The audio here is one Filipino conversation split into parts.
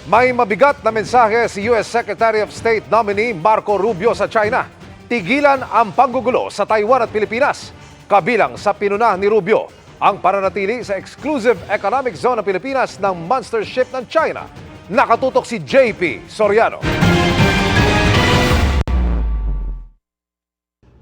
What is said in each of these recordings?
May mabigat na mensahe si U.S. Secretary of State nominee Marco Rubio sa China. Tigilan ang panggugulo sa Taiwan at Pilipinas. Kabilang sa pinuna ni Rubio ang pananatili sa exclusive economic zone ng Pilipinas ng monster ship ng China. Nakatutok si JP Soriano.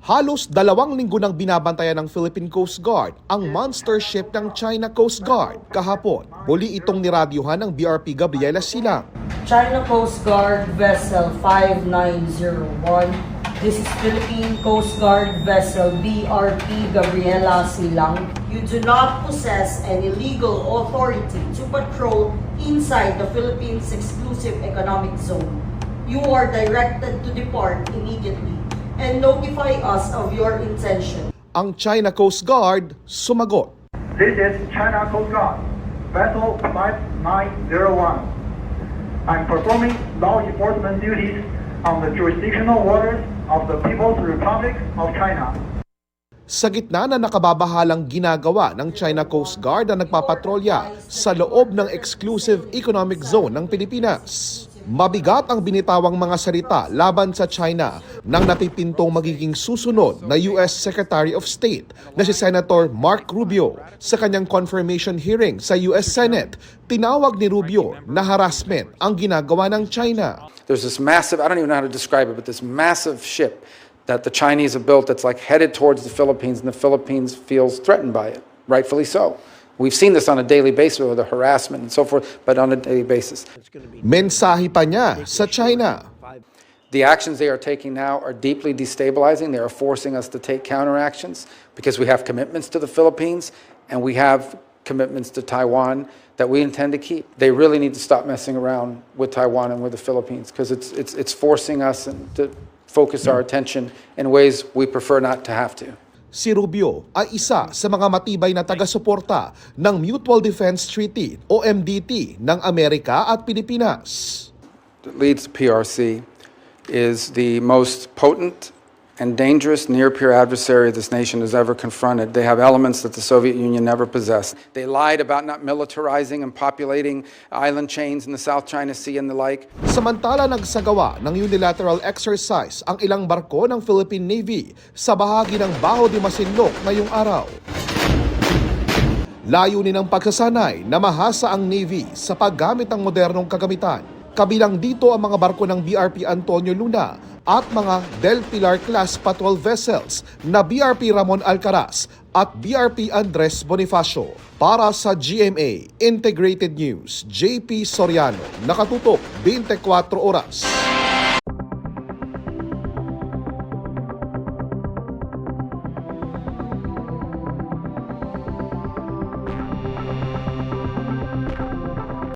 Halos 2 linggo nang binabantayan ng Philippine Coast Guard ang monster ship ng China Coast Guard. Kahapon, muli itong niradyuhan ng BRP Gabriela Silang. China Coast Guard Vessel 5901. This is Philippine Coast Guard Vessel BRP Gabriela Silang. You do not possess any legal authority to patrol inside the Philippines Exclusive Economic Zone. You are directed to depart immediately and notify us of your intention. Ang China Coast Guard sumagot. This is China Coast Guard, Vessel 5901. I'm performing law enforcement duties on the jurisdictional waters of the People's Republic of China. Sa gitna na nakababahalang ginagawa ng China Coast Guard na nagpapatrolya sa loob ng exclusive economic zone ng Pilipinas. Mabigat ang binitawang mga salita laban sa China nang napipintong magiging susunod na U.S. Secretary of State na si Senator Mark Rubio. Sa kanyang confirmation hearing sa U.S. Senate, tinawag ni Rubio na harassment ang ginagawa ng China. There's this massive, I don't even know how to describe it, but this massive ship that the Chinese have built that's like headed towards the Philippines, and the Philippines feels threatened by it, rightfully so. We've seen this on a daily basis with the harassment and so forth, but on a daily basis. Mensahe pa niya sa China. The actions they are taking now are deeply destabilizing. They are forcing us to take counteractions because we have commitments to the Philippines and we have commitments to Taiwan that we intend to keep. They really need to stop messing around with Taiwan and with the Philippines because it's forcing us to focus our attention in ways we prefer not to have to. Si Rubio ay isa sa mga matibay na taga-suporta ng Mutual Defense Treaty o MDT ng Amerika at Pilipinas. That leads to PRC is the most potent and dangerous near-peer adversary this nation has ever confronted. They have elements that the Soviet Union never possessed. They lied about not militarizing and populating island chains in the South China Sea and the like. Samantala nagsagawa ng unilateral exercise ang ilang barko ng Philippine Navy sa bahagi ng Baho de Masinloc ngayong araw. Layunin ng pagsasanay na mahasa ang Navy sa paggamit ng modernong kagamitan. Kabilang dito ang mga barko ng BRP Antonio Luna at mga Del Pilar class patrol vessels na BRP Ramon Alcaraz at BRP Andres Bonifacio. Para sa GMA Integrated News, JP Soriano, nakatutok 24 oras.